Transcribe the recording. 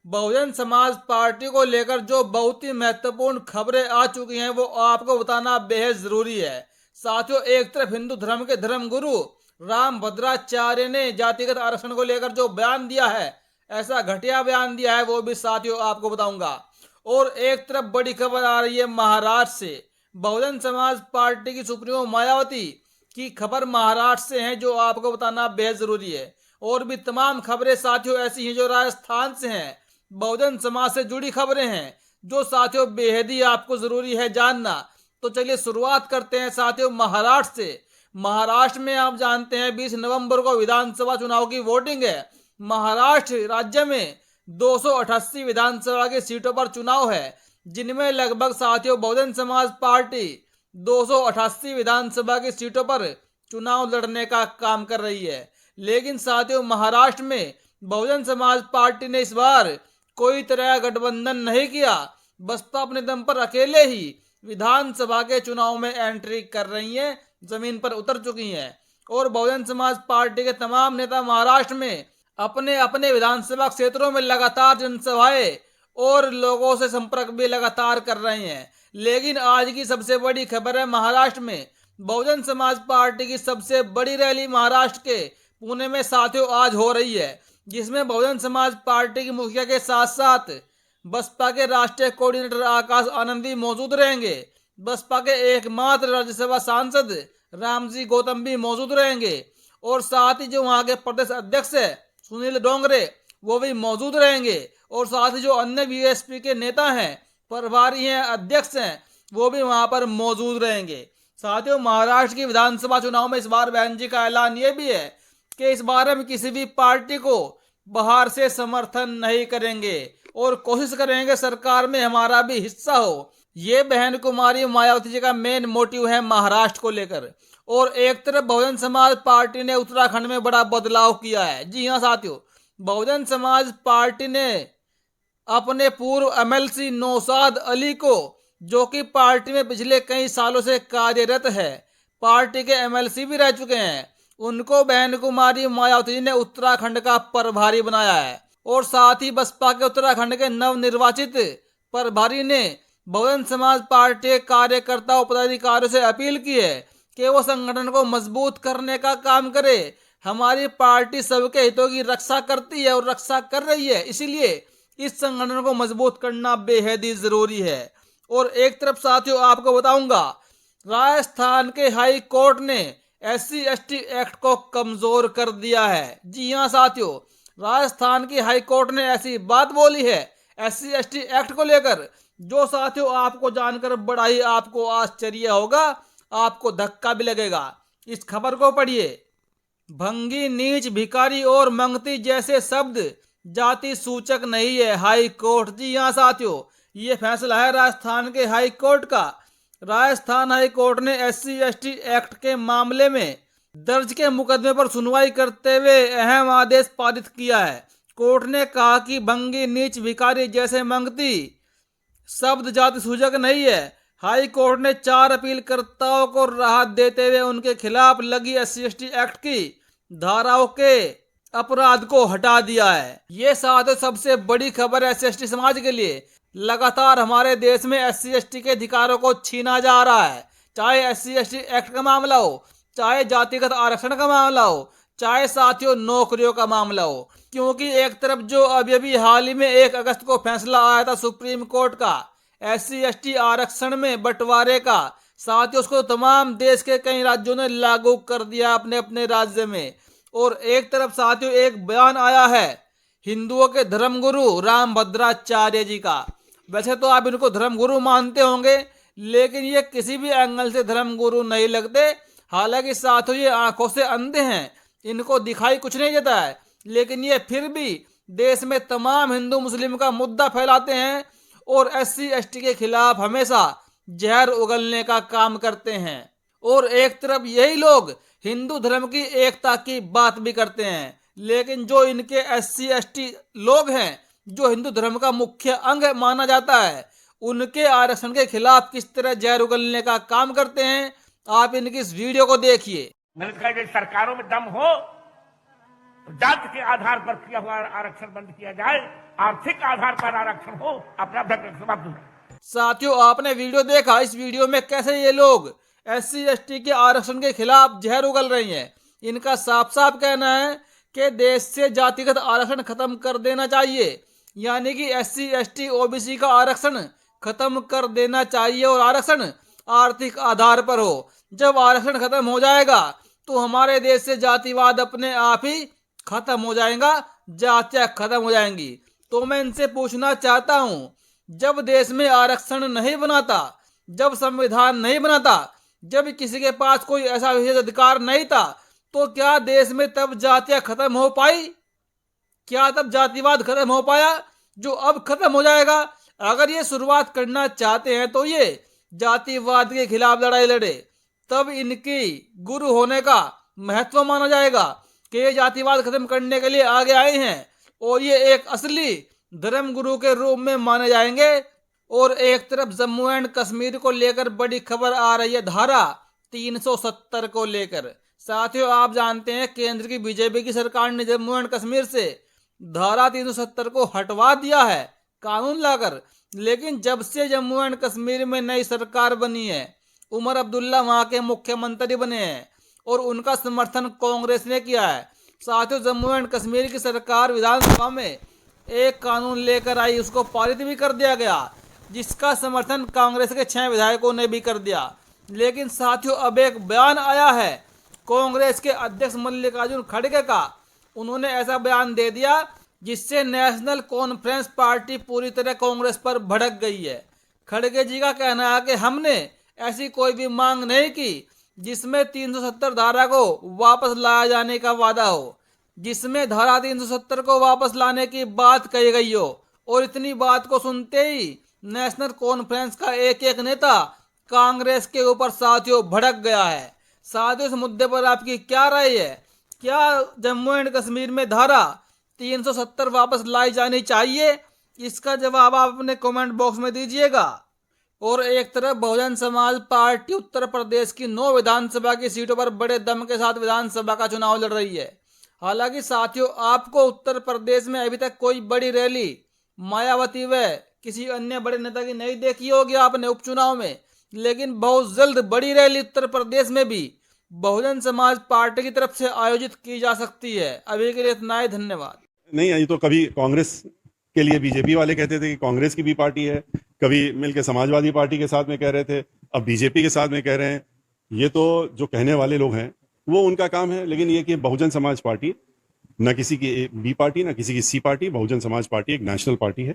Bahujan Samaj party को लेकर जो बहुत ही महत्वपूर्ण खबरें आ चुकी हैं वो आपको बताना बेहद जरूरी है। साथियों, एक तरफ हिंदू धर्म के धर्म गुरु राम भद्राचार्य ने जातिगत आरक्षण को लेकर जो बयान दिया है, ऐसा घटिया बयान दिया है, वो भी साथियों आपको बताऊंगा। और एक तरफ बड़ी खबर आ रही है महाराष्ट्र से। बहुजन समाज पार्टी की सुप्रीमो मायावती की खबर महाराष्ट्र से है, जो आपको बताना बेहद जरूरी है। और भी तमाम खबरें साथियों ऐसी हैं जो राजस्थान से हैं, बहुजन समाज से जुड़ी खबरें हैं, जो साथियों बेहद ही आपको जरूरी है जानना। तो चलिए शुरुआत करते हैं साथियों महाराष्ट्र से। महाराष्ट्र में आप जानते हैं 20 नवंबर को विधानसभा चुनाव की वोटिंग है। महाराष्ट्र राज्य में 288 विधानसभा की सीटों पर चुनाव है, जिनमें लगभग साथियों बहुजन समाज पार्टी 288 विधानसभा की सीटों पर चुनाव लड़ने का काम कर रही है। लेकिन साथियों महाराष्ट्र में बहुजन समाज पार्टी ने इस बार कोई तरह का गठबंधन नहीं किया। बसपा अपने दम पर अकेले ही विधानसभा के चुनाव में एंट्री कर रही है, जमीन पर उतर चुकी हैं। और बहुजन समाज पार्टी के तमाम नेता महाराष्ट्र में अपने अपने विधानसभा क्षेत्रों में लगातार जनसभाएं और लोगों से संपर्क भी लगातार कर रहे हैं। लेकिन आज की सबसे बड़ी खबर है महाराष्ट्र में बहुजन समाज पार्टी की सबसे बड़ी रैली महाराष्ट्र के पुणे में साथियों आज हो रही है, जिसमें बहुजन समाज पार्टी की मुखिया के साथ साथ बसपा के राष्ट्रीय कोऑर्डिनेटर आकाश आनंद भी मौजूद रहेंगे। बसपा के एकमात्र राज्यसभा सांसद रामजी गौतम भी मौजूद रहेंगे। और साथ ही जो वहां के प्रदेश अध्यक्ष है सुनील डोंगरे, वो भी मौजूद रहेंगे। और साथ ही जो अन्य बीएसपी के नेता हैं, प्रभारी हैं, अध्यक्ष हैं, वो भी वहां पर मौजूद रहेंगे। साथियों महाराष्ट्र की विधानसभा चुनाव में इस बार बहन जी का ऐलान ये भी है कि इस बार हम किसी भी पार्टी को बाहर से समर्थन नहीं करेंगे और कोशिश करेंगे सरकार में हमारा भी हिस्सा हो। ये बहन कुमारी मायावती जी का मेन मोटिव है महाराष्ट्र को लेकर। और एक तरफ बहुजन समाज पार्टी ने उत्तराखंड में बड़ा बदलाव किया है। जी हाँ साथियों, बहुजन समाज पार्टी ने अपने पूर्व एमएलसी नौशाद अली को, जो कि पार्टी में पिछले कई सालों से कार्यरत है, पार्टी के एमएलसी भी रह चुके हैं, उनको बहन कुमारी मायावती ने उत्तराखंड का प्रभारी बनाया है। और साथ ही बसपा के उत्तराखंड के नवनिर्वाचित प्रभारी ने बहुजन समाज पार्टी के कार्यकर्ताओं पदाधिकारियों से अपील की है कि वो संगठन को मजबूत करने का काम करे। हमारी पार्टी सबके हितों की रक्षा करती है और रक्षा कर रही है, इसलिए इस संगठन को मजबूत करना बेहद ही जरूरी है। और एक तरफ साथियों आपको बताऊंगा, राजस्थान के हाई कोर्ट ने SC/ST एक्ट को कमजोर कर दिया है। जी हाँ साथियों, राजस्थान की हाई कोर्ट ने ऐसी बात बोली है SC/ST एक्ट को लेकर, जो साथियों आपको जानकर बड़ा ही आपको आश्चर्य होगा, आपको धक्का भी लगेगा। इस खबर को पढ़िए। भंगी, नीच, भिखारी और मंगती जैसे शब्द जाति सूचक नहीं है, हाई कोर्ट। जी हाँ साथियों, ये फैसला है राजस्थान के हाई कोर्ट का। राजस्थान हाई कोर्ट ने SC/ST एक्ट के मामले में दर्ज के मुकदमे पर सुनवाई करते हुए अहम आदेश पारित किया है। कोर्ट ने कहा कि भंगी, नीच, भिखारी जैसे मंगती शब्द जाति सूचक नहीं है। हाई कोर्ट ने 4 अपीलकर्ताओं को राहत देते हुए उनके खिलाफ लगी SC/ST एक्ट की धाराओं के अपराध को हटा दिया है। ये साथ सबसे बड़ी खबर है SC/ST समाज के लिए। लगातार हमारे देश में SC/ST के अधिकारों को छीना जा रहा है, चाहे SC/ST एक्ट का मामला हो, चाहे जातिगत आरक्षण का मामला हो, चाहे साथियों नौकरियों का मामला हो। क्योंकि एक तरफ जो अभी हाल ही में 1 अगस्त को फैसला आया था सुप्रीम कोर्ट का SC/ST आरक्षण में बंटवारे का, साथियों उसको तमाम देश के कई राज्यों ने लागू कर दिया अपने अपने राज्य में। और एक तरफ साथियों एक बयान आया है हिंदुओं के धर्मगुरु राम भद्राचार्य जी का। वैसे तो आप इनको धर्मगुरु मानते होंगे, लेकिन ये किसी भी एंगल से धर्मगुरु नहीं लगते। हालांकि साथियों ये आंखों से अंधे हैं, इनको दिखाई कुछ नहीं देता है, लेकिन ये फिर भी देश में तमाम हिंदू मुस्लिम का मुद्दा फैलाते हैं और SC/ST के खिलाफ हमेशा जहर उगलने का काम करते हैं। और एक तरफ यही लोग हिंदू धर्म की एकता की बात भी करते हैं, लेकिन जो इनके SC/ST लोग हैं, जो हिंदू धर्म का मुख्य अंग माना जाता है, उनके आरक्षण के खिलाफ किस तरह जहर उगलने का काम करते हैं, आप इनकी इस वीडियो को देखिए। मैंने कहा यदि सरकारों में दम हो तो जाति के आधार पर किया हुआ आरक्षण बंद किया जाए, आर्थिक आधार पर आरक्षण हो। अपना अध्यक्ष समाप्त हो। साथियों, आपने वीडियो देखा। इस वीडियो में कैसे ये लोग SC ST के आरक्षण के खिलाफ जहर उगल रही हैं। इनका साफ साफ कहना है कि देश से जातिगत आरक्षण खत्म कर देना चाहिए, यानी कि SC ST OBC का आरक्षण खत्म कर देना चाहिए और आरक्षण आर्थिक आधार पर हो। जब आरक्षण खत्म हो जाएगा तो हमारे देश से जातिवाद अपने आप ही खत्म हो जाएगा, जातियां खत्म हो जाएंगी। तो मैं इनसे पूछना चाहता हूं, जब देश में आरक्षण नहीं बनाता, जब संविधान नहीं बनाता, जब किसी के पास कोई ऐसा विशेष अधिकार नहीं था, तो क्या देश में तब जातियां खत्म हो पाई? क्या तब जातिवाद खत्म हो पाया जो अब खत्म हो जाएगा? अगर ये शुरुआत करना चाहते हैं तो ये जातिवाद के खिलाफ लड़ाई लड़े, तब इनकी गुरु होने का महत्व माना जाएगा कि ये जातिवाद खत्म करने के लिए आगे आए हैं और ये एक असली धर्म गुरु के रूप में माने जाएंगे। और एक तरफ जम्मू एंड कश्मीर को लेकर बड़ी खबर आ रही है धारा 370 को लेकर। साथियों, आप जानते हैं केंद्र की बीजेपी की सरकार ने जम्मू एंड कश्मीर से धारा 370 को हटवा दिया है कानून लाकर। लेकिन जब से जम्मू एंड कश्मीर में नई सरकार बनी है, उमर अब्दुल्ला वहां के मुख्यमंत्री बने हैं और उनका समर्थन कांग्रेस ने किया है। साथियों, जम्मू एंड कश्मीर की सरकार विधानसभा में एक कानून लेकर आई, उसको पारित भी कर दिया गया, जिसका समर्थन कांग्रेस के 6 विधायकों ने भी कर दिया। लेकिन साथियों, अब एक बयान आया है कांग्रेस के अध्यक्ष मल्लिकार्जुन खड़गे का। उन्होंने ऐसा बयान दे दिया जिससे नेशनल कॉन्फ्रेंस पार्टी पूरी तरह कांग्रेस पर भड़क गई है। खड़गे जी का कहना है कि हमने ऐसी कोई भी मांग नहीं की जिसमें 370 धारा को वापस लाया जाने का वादा हो, जिसमें धारा 370 को वापस लाने की बात कही गई हो। और इतनी बात को सुनते ही नेशनल कॉन्फ्रेंस का एक एक नेता कांग्रेस के ऊपर साथियों भड़क गया है। साथियों, इस मुद्दे पर आपकी क्या राय है? क्या जम्मू एंड कश्मीर में धारा 370 वापस लाई जानी चाहिए? इसका जवाब आप अपने कमेंट बॉक्स में दीजिएगा। और एक तरफ बहुजन समाज पार्टी उत्तर प्रदेश की 9 विधानसभा की सीटों पर बड़े दम के साथ विधानसभा का चुनाव लड़ रही है। हालांकि साथियों, आपको उत्तर प्रदेश में अभी तक कोई बड़ी रैली मायावती व किसी अन्य बड़े नेता की नहीं देखी होगी आपने उपचुनाव में, लेकिन बहुत जल्द बड़ी रैली उत्तर प्रदेश में भी बहुजन समाज पार्टी की तरफ से आयोजित की जा सकती है। अभी के लिए इतना ही, धन्यवाद। नहीं, ये तो कभी कांग्रेस के लिए बीजेपी वाले कहते थे कि कांग्रेस की भी पार्टी है, कभी मिलकर समाजवादी पार्टी के साथ में कह रहे थे, अब बीजेपी के साथ में कह रहे हैं। ये तो जो कहने वाले लोग हैं वो उनका काम है, लेकिन ये कि बहुजन समाज पार्टी न किसी की बी पार्टी न किसी की सी पार्टी, बहुजन समाज पार्टी एक नेशनल पार्टी है।